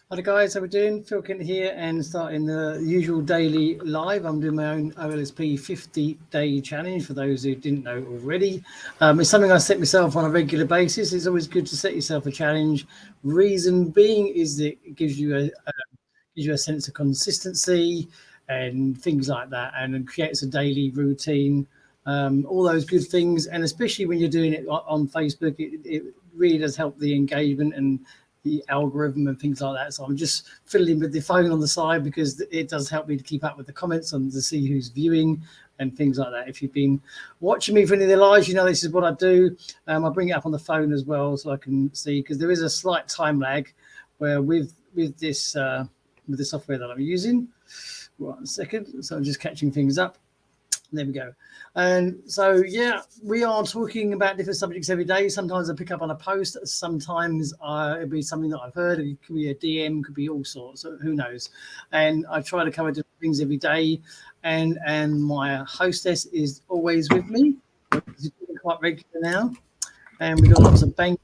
Hi guys, how we doing? Phil Kent here and starting the usual daily live. I'm doing my own OLSP 50-day challenge for those who didn't know already. It's something I set myself on a regular basis. It's always good to set yourself a challenge. Reason being is that it gives you a sense of consistency and things like that, and it creates a daily routine. All those good things, and especially when you're doing it on Facebook, it really does help the engagement and the algorithm and things like that. So I'm just fiddling with the phone on the side because it does help me to keep up with the comments and to see who's viewing and things like that. If you've been watching me for any of the lives, you know this is what I do. I bring it up on the phone as well so I can see, because there is a slight time lag where with this software that I'm using. 1 second. So I'm just catching things up. There we go. And so, yeah, we are talking about different subjects every day. Sometimes I pick up on a post. Sometimes it'll be something that I've heard. It could be a DM, could be all sorts. Who knows? And I try to cover different things every day. And my hostess is always with me. She's quite regular now. And we've got lots of banking.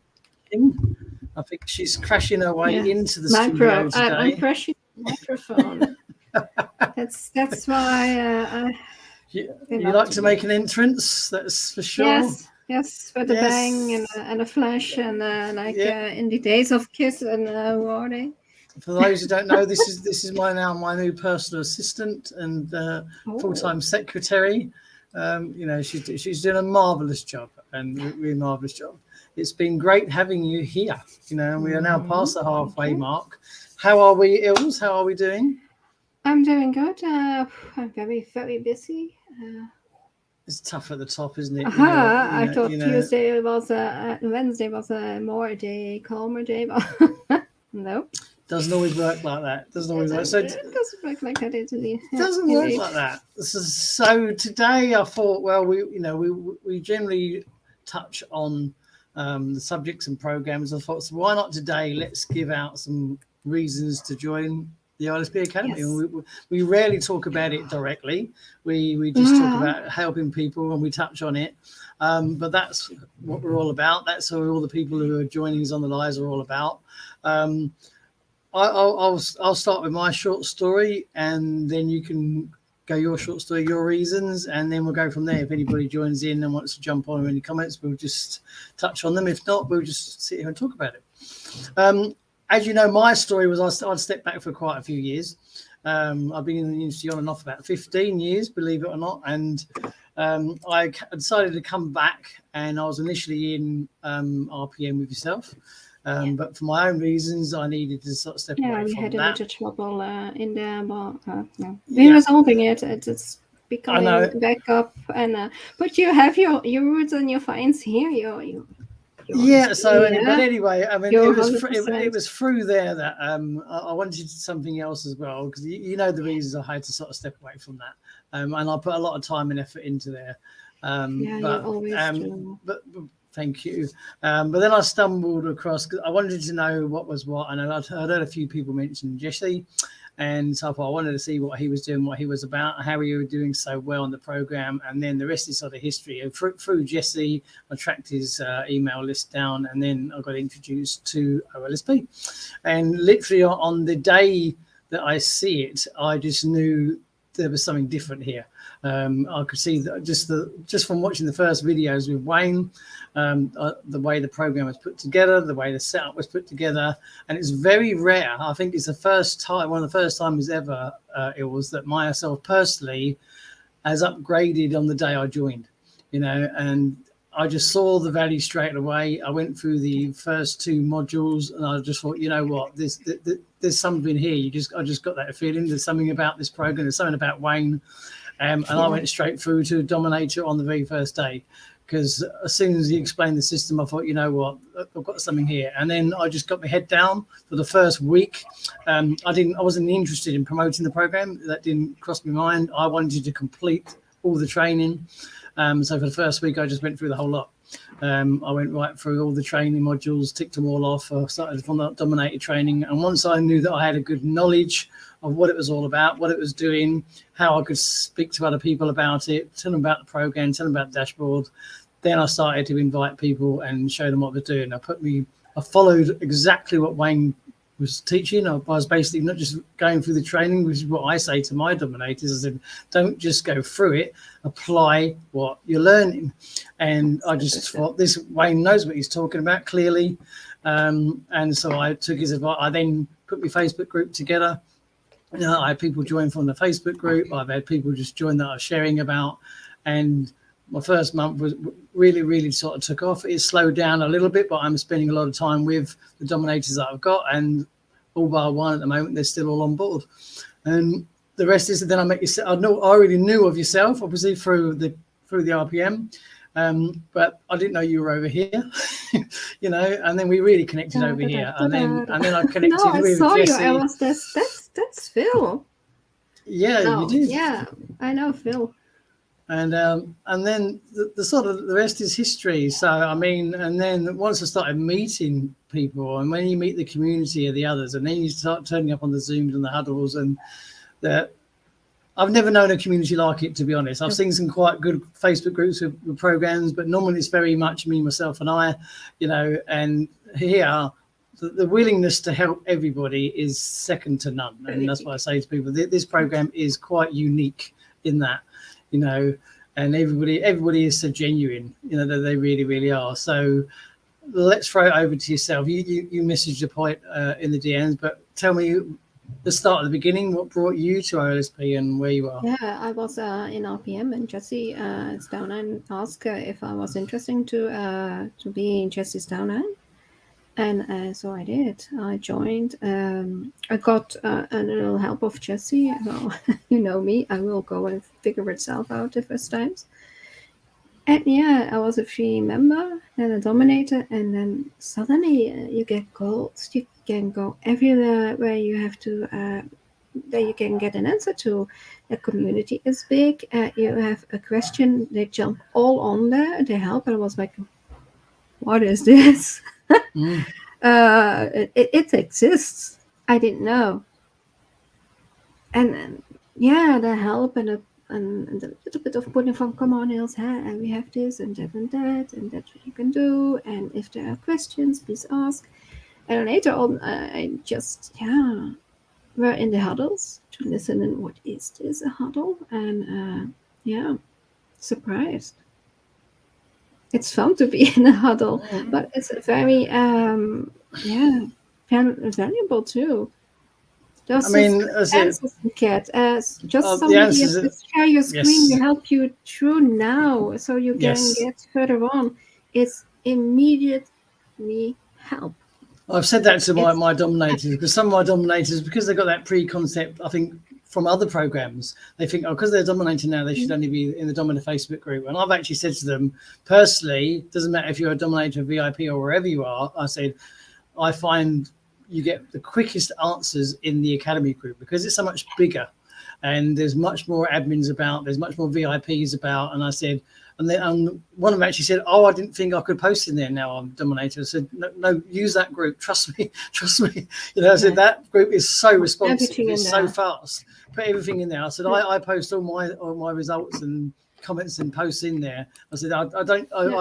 I think she's crashing her way into the studio today. I'm crashing the microphone. That's why you like to make an entrance, that's for sure. Yes, with a bang and a flash and in the days of Kiss and Warday. For those who don't know, this is my new personal assistant and full-time secretary. She's doing a marvelous job, and really marvelous job. It's been great having you here. We are now past the halfway mark. How are we, Ilse? How are we doing? I'm doing good. I'm very, very busy. It's tough at the top, isn't it? I thought Wednesday was a calmer day, but no. Doesn't always work like that. It doesn't work like that, Italy. It doesn't work like that. So today I thought, well, we generally touch on the subjects and programs. I thought, so why not today? Let's give out some reasons to join the OLSP Academy. Yes. We rarely talk about it directly. We just talk about helping people and we touch on it. But that's what we're all about. That's what all the people who are joining us on the lives are all about. I'll start with my short story, and then you can go your short story, your reasons, and then we'll go from there. If anybody joins in and wants to jump on or any comments, we'll just touch on them. If not, we'll just sit here and talk about it. As you know, my story was I'd stepped back for quite a few years. I've been in the industry on and off about 15 years, believe it or not. And I decided to come back, and I was initially in RPM with yourself. But for my own reasons, I needed to sort of step away from that. Yeah, we had a little trouble in there, but we're resolving it. It's becoming back up. But you have your roots and your finds here. But anyway, I mean, it was through there that I wanted something else as well, because you know the reasons I had to sort of step away from that, and I put a lot of time and effort into there. But always do. But thank you. But then I stumbled across, because I wanted to know what was what, and I'd heard a few people mention Jesse. And so I thought I wanted to see what he was doing, what he was about, how he was doing so well on the program. And then the rest is sort of history. And through Jesse, I tracked his email list down, and then I got introduced to OLSP. And literally on the day that I see it, I just knew there was something different here. I could see that just from watching the first videos with Wayne, the way the program was put together, the way the setup was put together, and it's very rare. I think it's one of the first times ever it was that myself personally has upgraded on the day I joined, and I just saw the value straight away. I went through the first 2 modules, and I just thought, you know what, there's something here. I just got that feeling. There's something about this program. There's something about Wayne. And I went straight through to Dominator on the very first day, because as soon as he explained the system, I thought, you know what, I've got something here. And then I just got my head down for the first week. I wasn't interested in promoting the program. That didn't cross my mind. I wanted to complete all the training. So for the first week, I just went through the whole lot. I went right through all the training modules, ticked them all off. I started from that Dominator training. And once I knew that I had a good knowledge of what it was all about, what it was doing, how I could speak to other people about it, tell them about the program, tell them about the dashboard, then I started to invite people and show them what they're doing. I followed exactly what Wayne was teaching. I was basically not just going through the training, which is what I say to my dominators. I said, don't just go through it, apply what you're learning. And I just thought, this Wayne knows what he's talking about clearly. And so I took his advice. I then put my Facebook group together. I had people join from the Facebook group. I've had people just join that I was sharing about. And my first month was really sort of took off. It slowed down a little bit, but I'm spending a lot of time with the dominators that I've got, and all bar one at the moment, they're still all on board. And the rest is then I met yourself. I already knew of yourself, obviously through the RPM, but I didn't know you were over here, you know. And then we really connected over here, and then I connected no, I with saw Jesse. You. I was that's Phil. Yeah, no, you did. Yeah, I know Phil. And then the sort of the rest is history. So I mean, and then once I started meeting people, and when you meet the community of the others, and then you start turning up on the Zooms and the huddles, and that I've never known a community like it, to be honest. I've seen some quite good Facebook groups with programs, but normally it's very much me, myself, and I, you know. And here, the willingness to help everybody is second to none, and that's why I say to people, this program is quite unique in that. You know, and everybody is so genuine, you know, that they really are. So let's throw it over to yourself. You messaged a point in the DMs, but tell me the start of the beginning. What brought you to OLSP and where you are? Yeah, I was in RPM, and Jesse Stounheim asked if I was interested to be in Jesse's Stounheim. And so I did. I joined. I got a little help of Jesse. Well, you know me. I will go and figure itself out the first times. And yeah, I was a free member, then a dominator, and then suddenly you get calls. You can go everywhere where you have to. That you can get an answer to. The community is big. You have a question. They jump all on there. They help. And I was like, what is this? It exists. I didn't know. And then, yeah, the help and a little bit of putting from, come on, Ilse, and we have this and that, and that's what you can do. And if there are questions, please ask. And later on, I just, we're in the huddles to listen. And what is this, a huddle? And surprised. It's fun to be in a huddle, but it's very, valuable too. Just answers you get just somebody just share your screen to help you through now, so you can get further on. It's immediately help. I've said that to my dominators, because some of my dominators, because they've got that pre-concept, I think, from other programs, they think, because they're dominating now, they should only be in the Dominator Facebook group. And I've actually said to them, personally, doesn't matter if you're a dominator, VIP, or wherever you are, I said, I find you get the quickest answers in the Academy group, because it's so much bigger, and there's much more admins about, there's much more VIPs about. And I said, and then one of them actually said, I didn't think I could post in there. Now I'm dominator. I said, no, use that group. Trust me. You know, I said, that group is so responsive. It's so fast. Put everything in there. I said, I post all my results and comments and posts in there. I said, I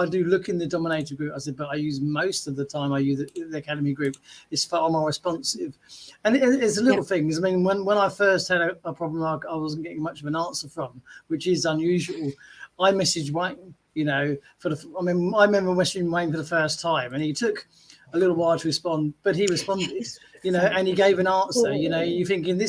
do look in the dominator group. I said, but I use most of the time, I use the Academy group. It's far more responsive. And it's little things. I mean, when I first had a problem I wasn't getting much of an answer from, which is unusual, I messaged Wayne, you know, I remember messaging Wayne for the first time, and he took a little while to respond, but he responded, you know, and he gave an answer. You know, you're thinking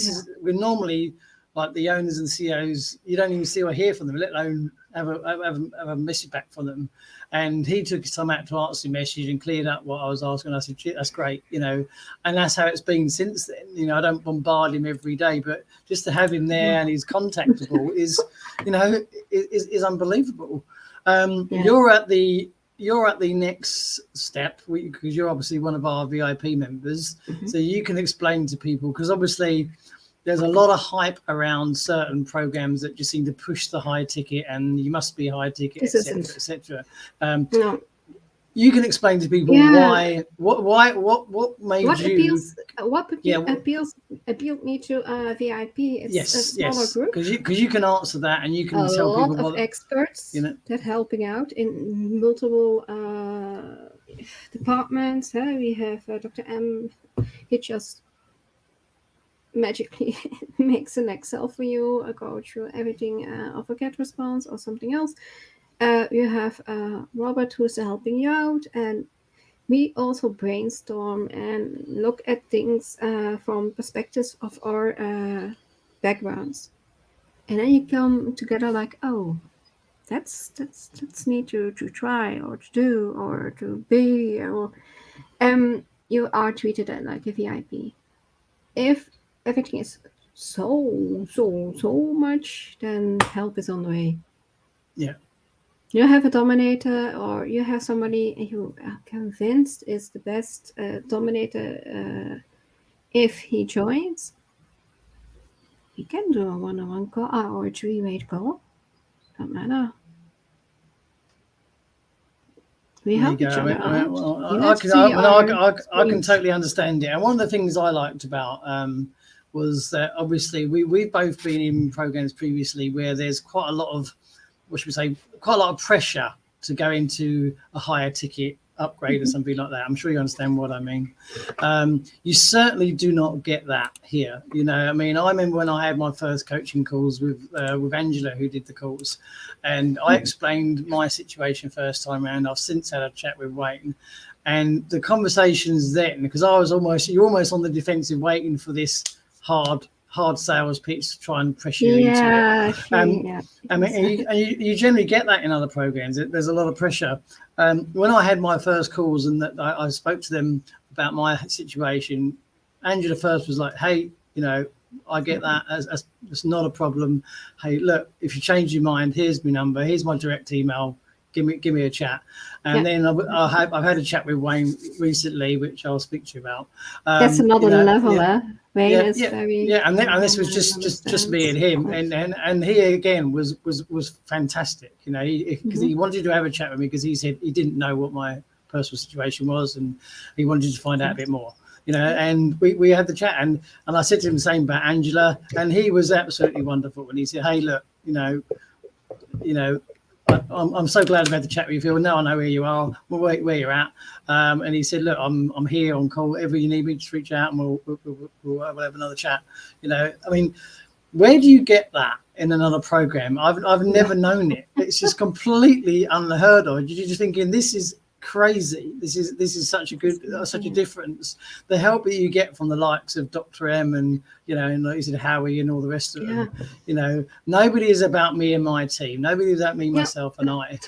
we're normally like the owners and CEOs, you don't even see or hear from them, let alone have a message back from them. And he took his time out to answer the message and cleared up what I was asking. I said, that's great, you know, and that's how it's been since then. You know, I don't bombard him every day, but just to have him there and he's contactable is, you know, is unbelievable. You're at the next step, because you're obviously one of our VIP members. So you can explain to people, because obviously there's a lot of hype around certain programs that just seem to push the high ticket, and you must be high ticket, etc. No. You can explain to people why, what made appealed me to VIP. It's a smaller group. Because you can answer that, and you can tell people. A lot of experts, you know, that helping out in multiple departments. We have Dr. M He just magically makes an Excel for you, go through everything of a GET response or something else. You have Robert who's helping you out, and we also brainstorm and look at things from perspectives of our backgrounds, and then you come together like, oh, that's neat to try or to do or to be, or you are treated like a VIP. If everything is so much, then help is on the way. Yeah. You have a dominator, or you have somebody you are convinced is the best dominator. If he joins, we can do a one-on-one call or a three-way call. Don't matter. We There you help go. each other out. You I have to see our I can screens. totally understand it. And one of the things I liked about was that obviously we've both been in programs previously where there's quite a lot of, what should we say, quite a lot of pressure to go into a higher ticket upgrade or something like that. I'm sure you understand what I mean. You certainly do not get that here. You know, I mean, I remember when I had my first coaching calls with Angela, who did the calls, and I explained my situation first time around. I've since had a chat with Wayne, and the conversations then, because you're almost on the defensive waiting for this hard sales pitch to try and pressure you into it. Yeah. I mean, you generally get that in other programs. There's a lot of pressure. When I had my first calls and that I spoke to them about my situation, Angela first was like, hey, you know, I get that. As it's not a problem. Hey, look, if you change your mind, here's my number. Here's my direct email. Give me a chat. And then I've had a chat with Wayne recently, which I'll speak to you about. That's another level, Wayne is very and this was just me and him, and he again was fantastic, you know, because he wanted to have a chat with me because he said he didn't know what my personal situation was and he wanted to find out a bit more, you know, and we had the chat, and I said to him the same about Angela, and he was absolutely wonderful, and he said, hey, look, you know, I'm so glad I've had the chat with you, Phil. Now I know where you are, where you're at. And he said, look, I'm here on call. Whatever you need me, just reach out and we'll have another chat. You know, I mean, where do you get that in another program? I've never known it. It's just completely unheard of. You're just thinking, this is crazy. This is such a difference. The help that you get from the likes of Dr. M and, you know, and like you said, Howie and all the rest of them, you know, nobody is about me and my team. Nobody is about me, myself and I.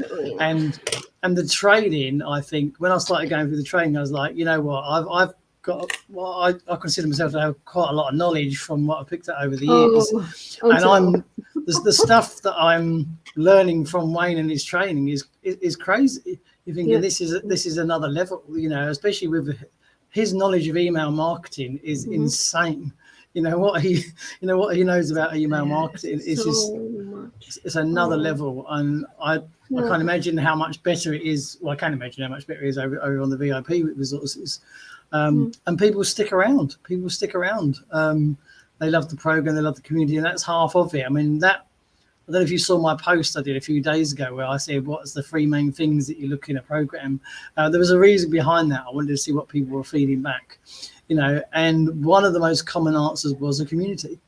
And the training, I think, when I started going through the training, I was like, you know what, I've got, well, I consider myself to have quite a lot of knowledge from what I picked up over the years. And the stuff that I'm learning from Wayne and his training is crazy. You're thinking this is another level, you know, especially with his knowledge of email marketing is insane. You know what he knows about email marketing is it's another level, and I can't imagine how much better it is. Well, I can imagine how much better it is over on the VIP resources. And people stick around. They love the program, they love the community, and that's half of it. I mean, I don't know if you saw my post I did a few days ago where I said, what's the three main things that you look in a program? There was a reason behind that. I wanted to see what people were feeding back, you know, and one of the most common answers was a community,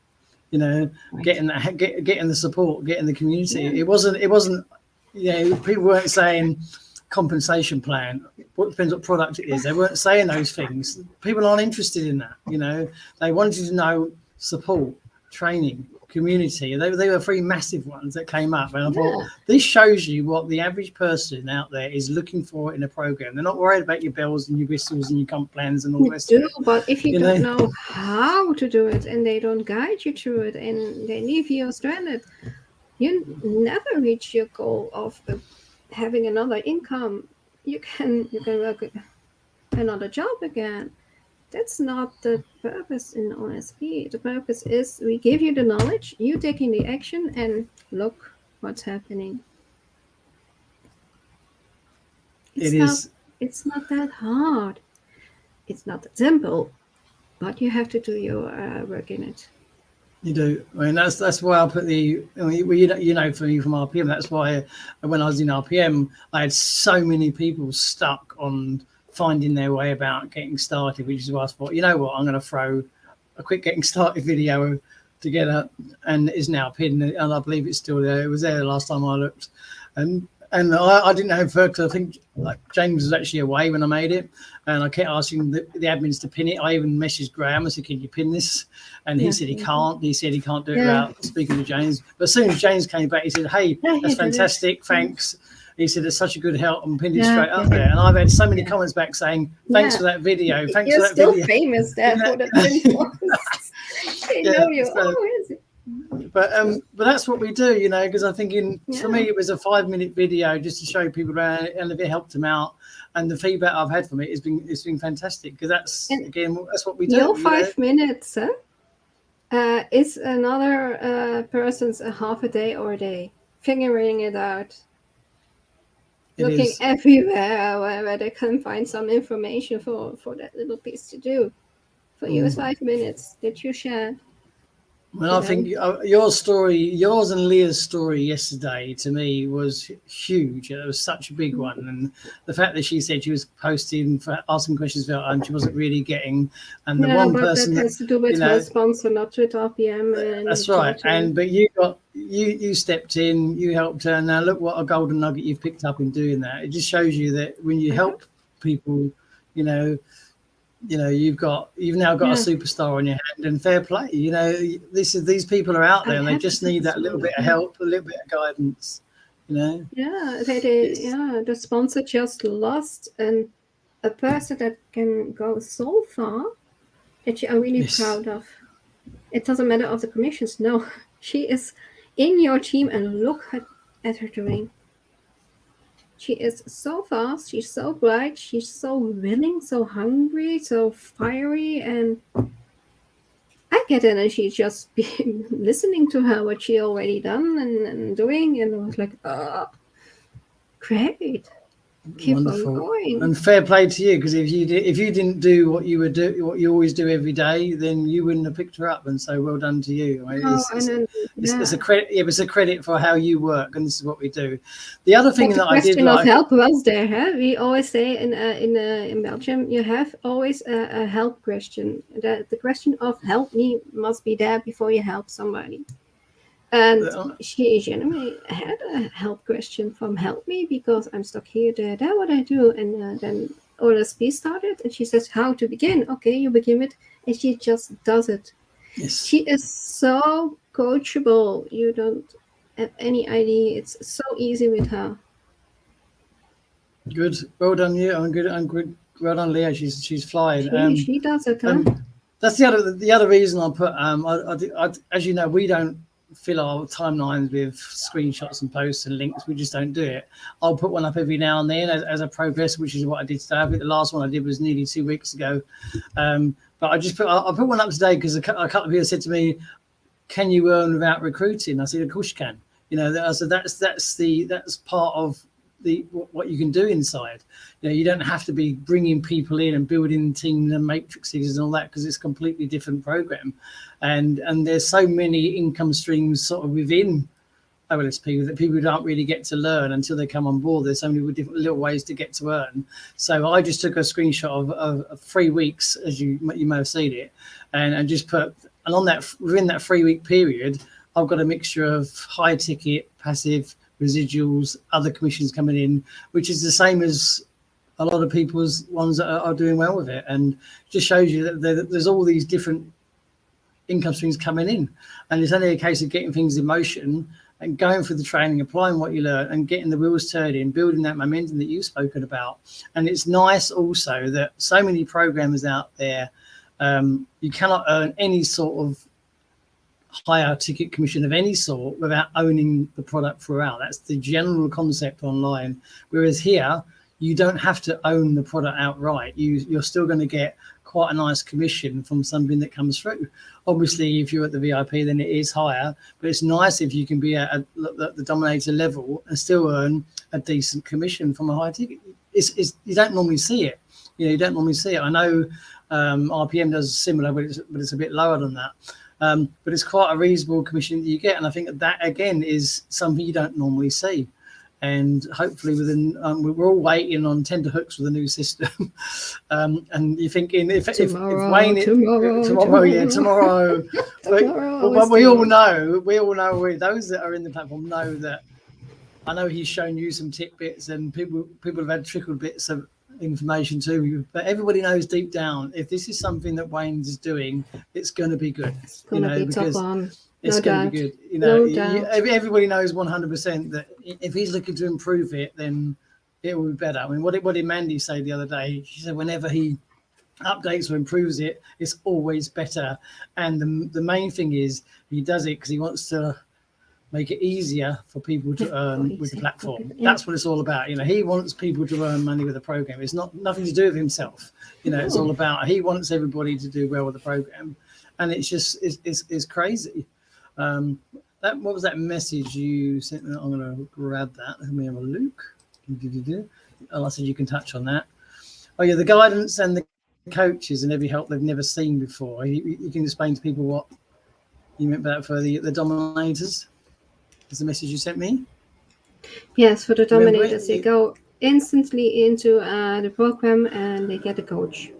you know, getting the support, getting the community. It wasn't, you know, people weren't saying compensation plan. What depends what product it is. They weren't saying those things. People aren't interested in that, you know. They wanted to know support, training, community. They were three massive ones that came up, and I thought this shows you what the average person out there is looking for in a program. They're not worried about your bells and your whistles and your comp plans and all the rest of it. But if you don't know how to do it and they don't guide you through it and they leave you stranded, you never reach your goal of having another income. You can work another job again. That's not the purpose in OLSP. The purpose is we give you the knowledge, you taking the action, and look what's happening. It's not that hard. It's not that simple, but you have to do your work in it. You do. I mean, that's why I put the, you know, for me from RPM, that's why when I was in RPM, I had so many people stuck on finding their way about getting started, which is why I thought, you know what, I'm going to throw a quick getting started video together, and it is now pinned, and I believe it's still there. It was there the last time I looked, and I didn't know first. I think like James was actually away when I made it, and I kept asking the admins to pin it. I even messaged Graham. I said, "Can you pin this?" And he said he can't. He said he can't do it without speaking to James. But as soon as James came back, he said, "Hey, that's fantastic. Thanks." He said it's such a good help, and pinned it straight up there. And I've had so many comments back saying, "Thanks for that video. Thanks for that video." You're still famous there for the they know you. Oh, is it? But that's what we do, you know, because I think for me it was a 5-minute video just to show people around, and if it helped them out, and the feedback I've had from it has been fantastic, because that's what we do. Your 5 minutes is another person's a half a day or a day, figuring it out, looking everywhere where they can find some information for that little piece to do. For you, it's 5 minutes that you share. Well, I think yours and Leah's story yesterday to me was huge. It was such a big one, and the fact that she said she was posting for asking questions about and she wasn't really getting, and the one person that has to do with her sponsor, not with RPM. That's right. But you stepped in, you helped her. Now look what a golden nugget you've picked up in doing that. It just shows you that when you help people, you know, you've now got a superstar on your hand, and fair play. You know, these people are out there, and they just need that little bit of help, a little bit of guidance. You know. Yeah, the sponsor just lost a person that can go so far that you are really proud of. It doesn't matter of the commissions. No, she is in your team, and look at her doing. She is so fast, she's so bright, she's so willing, so hungry, so fiery, and I get it, and she's just been listening to her, what she already done and doing, and I was like, great. Keep wonderful. On going. And fair play to you, because if you didn't do what you always do every day, then you wouldn't have picked her up. And so well done to you. I mean, it's a credit. It's a credit for how you work, and this is what we do. The other thing that I did like, question of help was there. Huh? We always say in Belgium, you have always a help question. The question of help me must be there before you help somebody. And she generally had a help question from help me, because I'm stuck here, there, what I do. And then OLSP started, and she says how to begin. Okay, you begin with, and she just does it. Yes. She is so coachable. You don't have any idea. It's so easy with her. Good. Well done, you. I'm good. Well done, Leah. She's flying. She does it. Huh? That's the other reason I put. I as you know, we don't fill our timelines with screenshots and posts and links. We just don't do it. I'll put one up every now and then as a progress, which is what I did today. I think the last one I did was nearly 2 weeks ago. But I put one up today because a couple of people said to me, "Can you earn without recruiting?" I said, "Of course you can." You know, so that's part of what you can do inside. You know, you don't have to be bringing people in and building teams and matrices and all that, because it's a completely different program, and there's so many income streams sort of within OLSP that people don't really get to learn until they come on board. There's so many different little ways to get to earn. So I just took a screenshot of 3 weeks, as you may have seen it, and just put, and on that, within that 3 week period, I've got a mixture of high ticket, passive, residuals, other commissions coming in, which is the same as a lot of people's ones that are doing well with it, and just shows you that there's all these different income streams coming in, and it's only a case of getting things in motion and going through the training, applying what you learn, and getting the wheels turning, building that momentum that you've spoken about. And it's nice also that so many programmers out there, you cannot earn any sort of higher ticket commission of any sort without owning the product throughout. That's the general concept online. Whereas here, you don't have to own the product outright. You're still going to get quite a nice commission from something that comes through. Obviously, if you're at the VIP, then it is higher, but it's nice if you can be at the dominator level and still earn a decent commission from a high ticket. You don't normally see it. You don't normally see it. I know RPM does similar, but it's a bit lower than that. But it's quite a reasonable commission that you get, and I think that again is something you don't normally see. and hopefully within we're all waiting on tender hooks with a new system. And you're thinking if Wayne tomorrow but we all know those that are in the platform know that I know he's shown you some tidbits, and people have had trickled bits of information too, but everybody knows deep down if this is something that Wayne's is doing, it's going to be good. It's going to be top on. It's going to be good. Everybody knows 100% that if he's looking to improve it, then it will be better. I mean, what did Mandy say the other day? She said whenever he updates or improves it, it's always better. And the main thing is he does it because he wants to make it easier for people to earn with the platform. That's what it's all about. He wants people to earn money with the program. It's nothing to do with himself. It's all about, he wants everybody to do well with the program. And it's just, it's crazy. What was that message you sent? I'm going to grab that. Let me have a look. Oh, I said you can touch on that. Oh yeah, the guidance and the coaches and every help they've never seen before. You can explain to people what you meant by that for the dominators. Is the message you sent me? Yes, for the dominators, they go instantly into the program and they get a coach.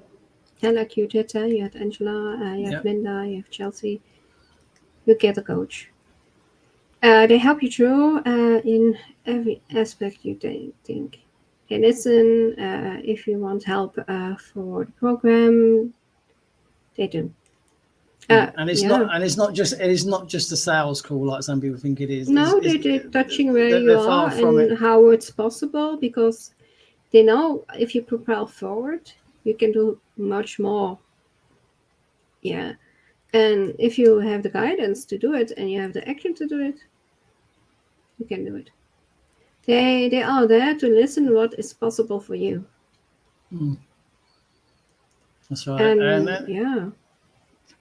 And like you did, you had Angela, you have Linda, you have Chelsea. You get a coach. They help you through in every aspect you think. And listen, if you want help for the program, they do. And it's not just a sales call like some people think it is. No, they're touching where you are and how it's possible, because they know if you propel forward, you can do much more. Yeah. And if you have the guidance to do it and you have the action to do it, you can do it. They are there to listen to what is possible for you. That's right.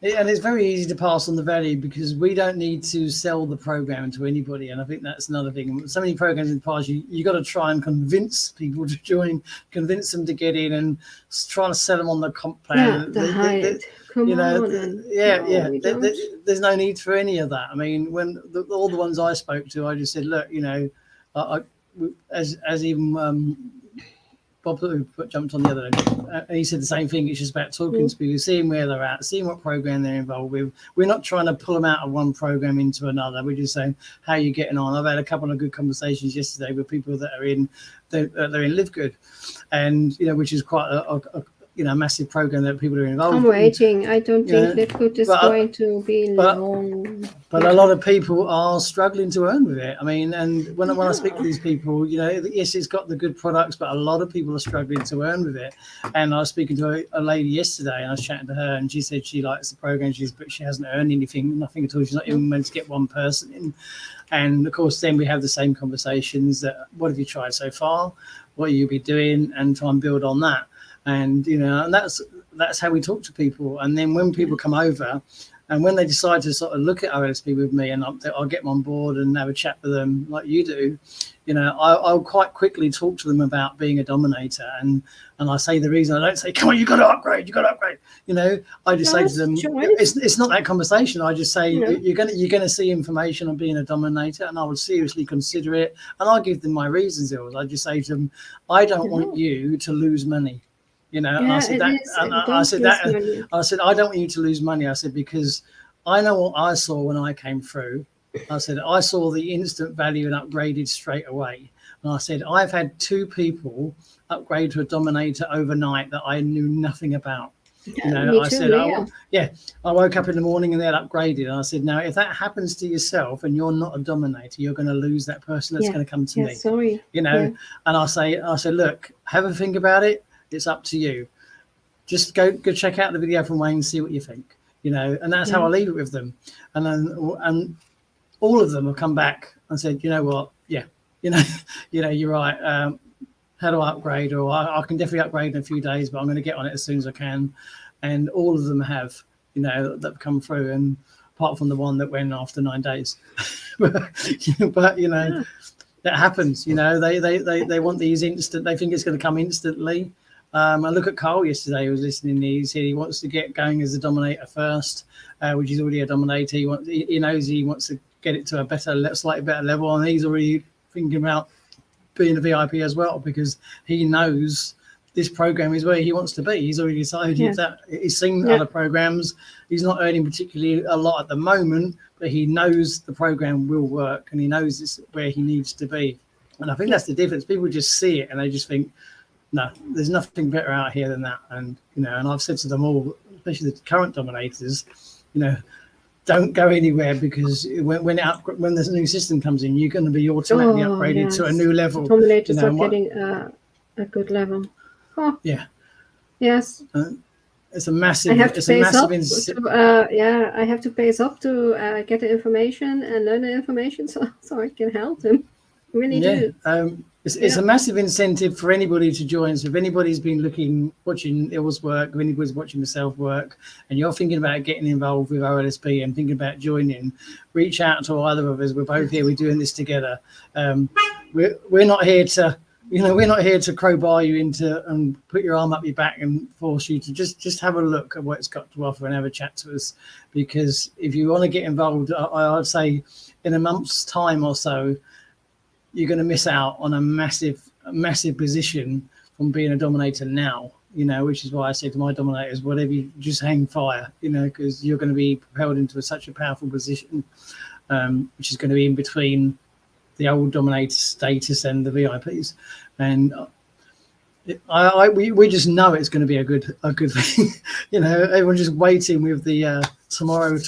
And it's very easy to pass on the value because we don't need to sell the program to anybody. And I think that's another thing. So many programs in the past, you got to try and convince people to join, convince them to get in, and try to sell them on the comp plan. There's no need for any of that. I mean, when all the ones I spoke to, I just said, look, as even Bob jumped on the other end, and he said the same thing. It's just about talking to people, seeing where they're at, seeing what program they're involved with. We're not trying to pull them out of one program into another. We're just saying, how are you getting on? I've had a couple of good conversations yesterday with people that are in Live Good, and which is quite a massive program that people are involved in. I'm waiting. I don't think Live Good is going to be long. But a lot of people are struggling to earn with it. I mean, and when I speak to these people, yes, it's got the good products, but a lot of people are struggling to earn with it. And I was speaking to a lady yesterday, and I was chatting to her, and she said she likes the program, but she hasn't earned nothing at all. She's not even managed to get one person in. And of course, then we have the same conversations that, what have you tried so far? What will you be doing? And try and build on that. And and that's how we talk to people. And then when people come over, and when they decide to sort of look at OLSP with me, and I'll get them on board and have a chat with them like you do, I'll quite quickly talk to them about being a dominator. And I say the reason, I don't say, come on, you got to upgrade. I just say to them, it's not that conversation. I just say, you're gonna see information on being a dominator, and I would seriously consider it. And I'll give them my reasons. I just say to them, I don't want you to lose money. I said I don't want you to lose money. I said, because I know what I saw when I came through. I said, I saw the instant value and upgraded straight away. And I said, I've had 2 people upgrade to a dominator overnight that I knew nothing about. I woke up in the morning and they'd upgraded. And I said, now, if that happens to yourself and you're not a dominator, you're going to lose that person that's going to come to me. Sorry. And I said, look, have a think about it. It's up to you. Just go check out the video from Wayne, see what you think. And that's how I leave it with them. And then all of them have come back and said, you know what? Yeah, you're right. How do I upgrade? Or I can definitely upgrade in a few days, but I'm going to get on it as soon as I can. And all of them have, that have come through. And apart from the one that went after 9 days, but that happens. They want these instant. They think it's going to come instantly. I look at Carl yesterday, who was listening. He said he wants to get going as a dominator first, which is already a dominator. He knows he wants to get it to a slightly better level, and he's already thinking about being a VIP as well, because he knows this program is where he wants to be. He's already decided that he's seen other programs. He's not earning particularly a lot at the moment, but he knows the program will work and he knows it's where he needs to be. And I think that's the difference. People just see it and they just think, no, there's nothing better out here than that. And, you know, and I've said to them all, especially the current dominators, you know, don't go anywhere, because when the new system comes in, you're going to be automatically upgraded to a new level. Dominators are getting a good level. Oh. Yeah. Yes. It's a massive. I have to pay I have to pay up to get the information and learn the information, so I can help them. Really do. It's a massive incentive for anybody to join. So if anybody's been watching Il's work, if anybody's watching myself work, and you're thinking about getting involved with OLSP and thinking about joining, reach out to either of us. We're both here. We're doing this together. We're not here to. We're not here to crowbar you into and put your arm up your back and force you to just have a look at what it's got to offer and have a chat to us. Because if you want to get involved, I'd say in a month's time or so, you're going to miss out on a massive position from being a dominator now, which is why I say to my dominators, whatever, you just hang fire, because you're going to be propelled into such a powerful position, which is going to be in between the old dominator status and the VIPs. And we just know it's going to be a good thing. Everyone's just waiting with the tomorrow.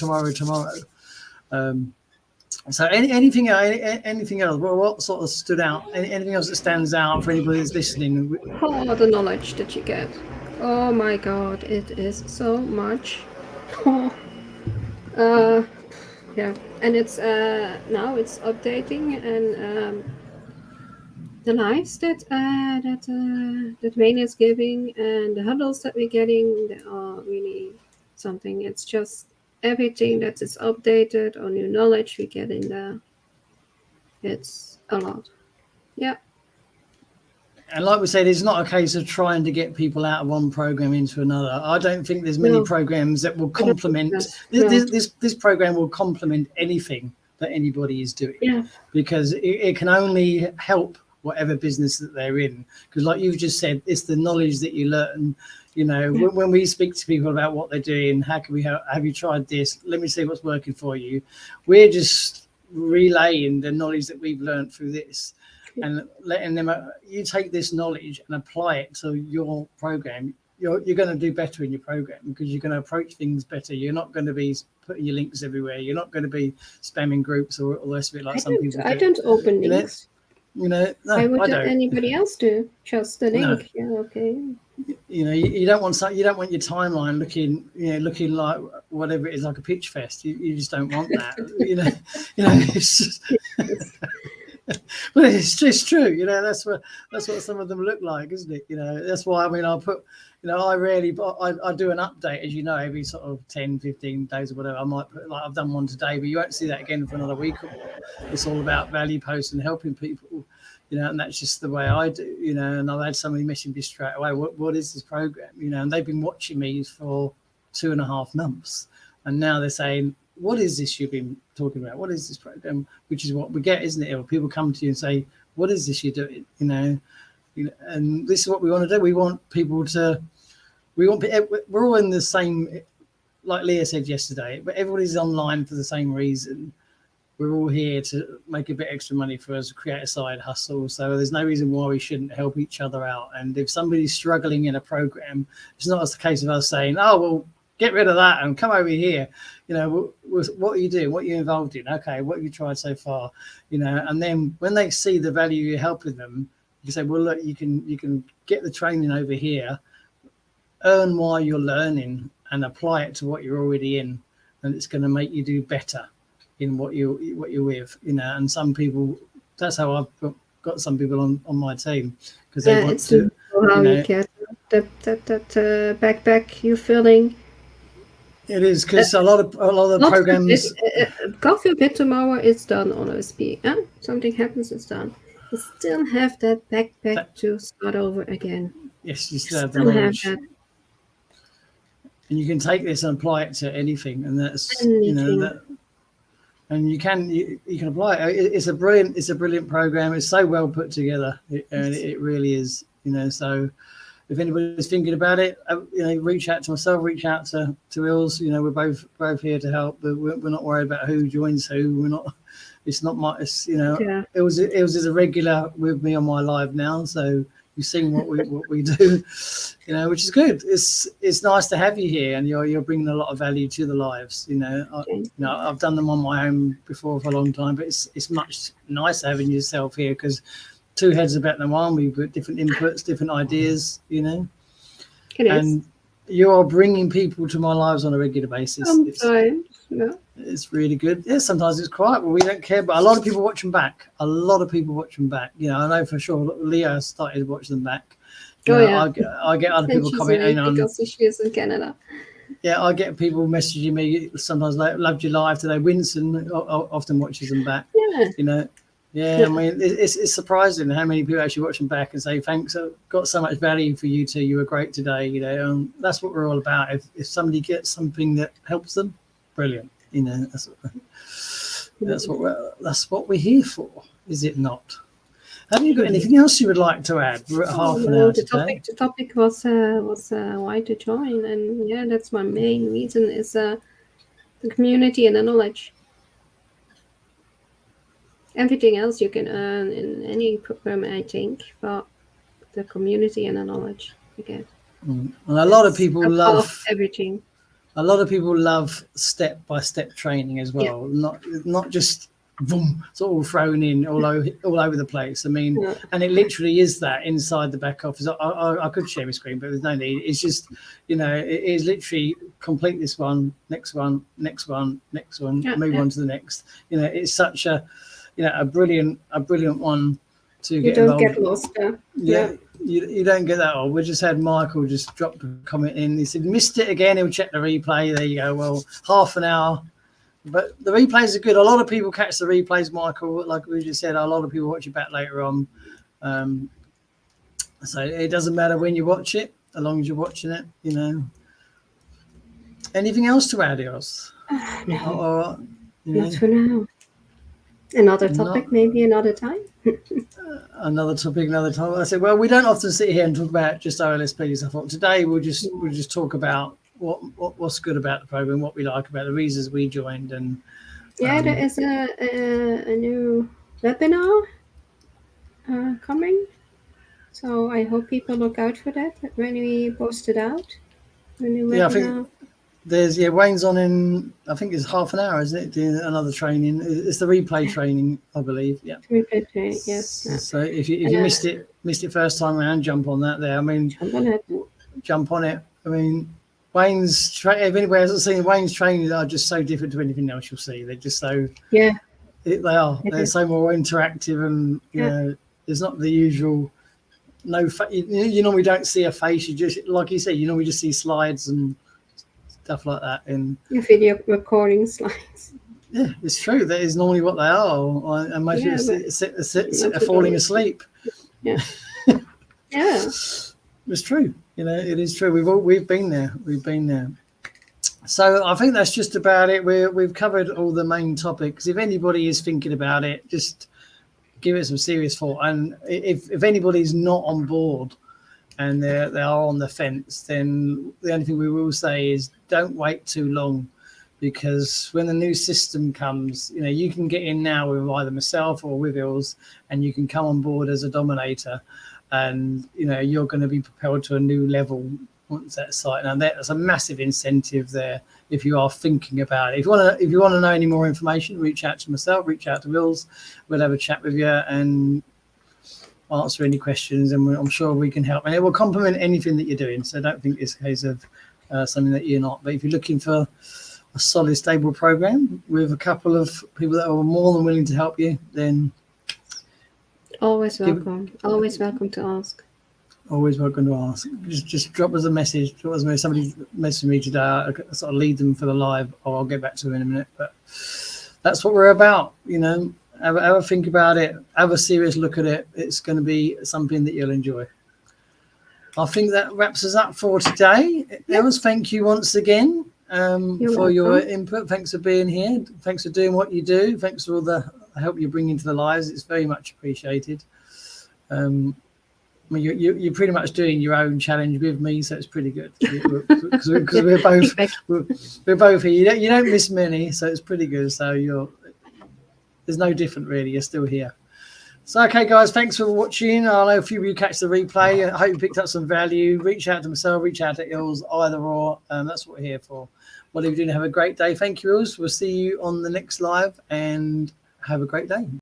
So anything else? What sort of stood out? Anything else that stands out for anybody that's listening? Oh, the knowledge that you get. Oh my God, it is so much. Yeah, and it's now it's updating, and the lives that Wayne is giving and the huddles that we're getting, they are really something. It's just everything that is updated or new knowledge we get in there. It's a lot. Yeah. And like we said, it's not a case of trying to get people out of one program into another. I don't think there's many programs that will complement this program will complement anything that anybody is doing. Yeah. Because it can only help whatever business that they're in. Because like you've just said, it's the knowledge that you learn. When we speak to people about what they're doing, how can we help? Have you tried this? Let me see what's working for you. We're just relaying the knowledge that we've learned through this. And letting them, you take this knowledge and apply it to your program. You're going to do better in your program, because you're going to approach things better. You're not going to be putting your links everywhere. You're not going to be spamming groups or the rest of it like some people do. I don't open links. No, why would I don't. Anybody else do? Just the link. No. Yeah, okay. You don't want your timeline looking like whatever it is, like a pitch fest. You just don't want that. It's just. Well, it's just true, that's what some of them look like, isn't it? That's why, I put, I do an update, as every sort of 10, 15 days or whatever. I might put, like I've done one today, but you won't see that again for another week or more. It's all about value posts and helping people, and that's just the way I do, and I've had somebody message me straight away, what is this program, and they've been watching me for 2.5 months, and now they're saying, what is this you've been talking about? What is this program? Which is what we get, isn't it? People come to you and say, what is this you're doing? And this is what we want to do. We want people to, we're all in the same, like Leah said yesterday, but everybody's online for the same reason. We're all here to make a bit extra money for us, create a side hustle. So there's no reason why we shouldn't help each other out. And if somebody's struggling in a program, it's not a case of us saying, oh, well, get rid of that and come over here. What are you doing? What are you involved in? Okay, what have you tried so far? And then when they see the value you're helping them, you say, well, look, you can get the training over here, earn while you're learning, and apply it to what you're already in, and it's going to make you do better in what you're with. And some people, that's how I've got some people on my team, because they want to. How you get that backpack you're filling. It is, because a lot of the programs. God forbid tomorrow it's done on OSP. Something happens, it's done. You still have that backpack to start over again. Yes, you still have the knowledge. And you can take this and apply it to anything, and that's anything. and you can apply it. It's a brilliant program. It's so well put together, and it really is. So if anybody's thinking about it, reach out to myself, reach out to Ilse. We're both here to help. But we're not worried about who joins who. We're not. It's not my. It's, Yeah. It was a regular with me on my live now. So you've seen what we do, which is good. It's nice to have you here, and you're bringing a lot of value to the lives. I've done them on my own before for a long time, but it's much nicer having yourself here, because two heads are better than one. We've got different inputs, different ideas. It is. And you are bringing people to my lives on a regular basis. Sometimes, yeah. It's really good. Yeah, sometimes it's quiet, but we don't care. But a lot of people watch them back. I know for sure. Leah started watching them back. Yeah. I get other people commenting on, because she is in Canada. Yeah, I get people messaging me sometimes like, "Loved your live today." Winston often watches them back. Yeah. Yeah. I mean, it's surprising how many people actually watch them back and say, "Thanks, I've got so much value for you two. You were great today." That's what we're all about. If somebody gets something that helps them, brilliant. That's what we're here for, is it not? Have you got anything else you would like to add? We're at half an hour today. The topic was why to join, and yeah, that's my main reason is the community and the knowledge. Everything else you can earn in any program, I think, but the community and the knowledge again. And a lot of people love everything. A lot of people love step-by-step training as well. Yeah. Not just boom, it's all thrown in all over the place. I mean, and it literally is that inside the back office. I could share my screen, but there's no need. It's just, it is literally complete this one, next one, move on to the next. It's such a brilliant one to get involved. You don't get lost there. Yeah. You don't get that old. We just had Michael just drop a comment in. He said, missed it again. He'll check the replay. There you go. Well, half an hour. But the replays are good. A lot of people catch the replays, Michael. Like we just said, a lot of people watch it back later on. So it doesn't matter when you watch it, as long as you're watching it, Anything else to add, Eos? No. Not for now. Another topic, maybe another time. Another topic, another time. I said, well, we don't often sit here and talk about just OLSPs. I thought today we'll just talk about what's good about the program, what we like about the reasons we joined, and there is a new webinar coming, so I hope people look out for that when we post it out. The new webinar. I think there's Wayne's on in, I think it's half an hour, isn't it? Doing another training. It's the replay training, I believe. Yeah. Replay training, yes. Yeah. So if you missed it first time around, jump on that there. I mean, jump on it. I mean, Wayne's if anybody hasn't seen Wayne's trainings are just so different to anything else you'll see. They're just so they are. They're so more interactive, and there's not the usual you normally don't see a face. You just, like you said, you normally just see slides and stuff like that in video recording slides. Yeah, it's true. That is normally what they are, and most people are falling asleep. Yeah, yeah, it's true. It is true. We've been there. So I think that's just about it. We've covered all the main topics. If anybody is thinking about it, just give it some serious thought. And if anybody's not on board and they are on the fence, then the only thing we will say is don't wait too long, because when the new system comes, you can get in now with either myself or with Ilse, and you can come on board as a dominator, and you're going to be propelled to a new level once that site. Now that's a massive incentive there if you are thinking about it. If you want to know any more information, reach out to myself, reach out to Ilse. We'll have a chat with you and answer any questions, and I'm sure we can help. And it will complement anything that you're doing. So don't think it's a case of something that you're not. But if you're looking for a solid, stable program with a couple of people that are more than willing to help you, then always welcome. Always welcome to ask. Always welcome to ask. Just drop us a message. Somebody messaged me today. I sort of lead them for the live, or I'll get back to them in a minute. But that's what we're about. Have a think about it. Have a serious look at it. It's going to be something that you'll enjoy. I think that wraps us up for today. Ellis, thank you once again. for your input. Thanks for being here. Thanks for doing what you do. Thanks for all the help you bring into the lives. It's very much appreciated. I mean, you're pretty much doing your own challenge with me, so it's pretty good because we're both here. You don't miss many, so it's pretty good. So there's no different really. You're still here. So okay, guys, thanks for watching. I know a few of you catch the replay. I hope you picked up some value. Reach out to myself, reach out to Ilse, either or. That's what we're here for. Whatever you're doing, have a great day. Thank you, Ilse. We'll see you on the next live, and have a great day.